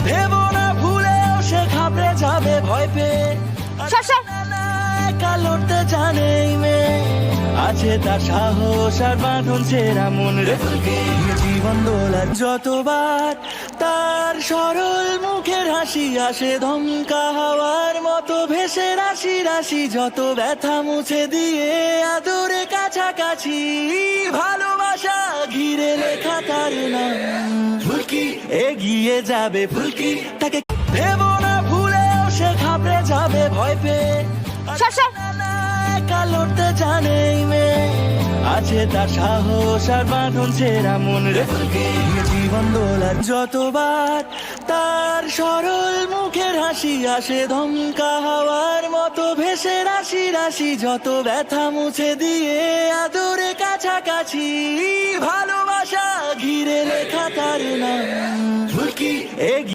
ভেবো না ভুলেও সে ঘাবড়ে যাবে ভয় পেয়ে। একা লড়তে জানে এই মেয়ে, আছে তার সাহস আর বাঁধন ছেঁড়া মন রেখে জীবন দোলার যতবার তার সরল মুখের হাসি আসে ধমকা হাওয়ার মতো ভেসে রাশি রাশি যত ব্যথা মুছে দিয়ে আদরে কাছাকাছি ভালোবাসা ঘিরে লেখা তার নাম ফুলকি এগিয়ে যাবে ফুলকি তাকে ভেবো না ভুলেও সে ঘাবড়ে যাবে ভয় পেয়ে। একা লড়তে জানে এই মেয়ে, আছে তার সাহস আর বাঁধন ছেঁড়া মন রেখে জীবন দোলার যতবার তার সরল মুখের হাসি আসে ধমকা হাওয়ার মতো ভেসে রাশি রাশি যত ব্যথা মুছে দিয়ে আদরে কাছাকাছি ভালোবাসা ঘিরে লেখা তার নাম ফুলকি।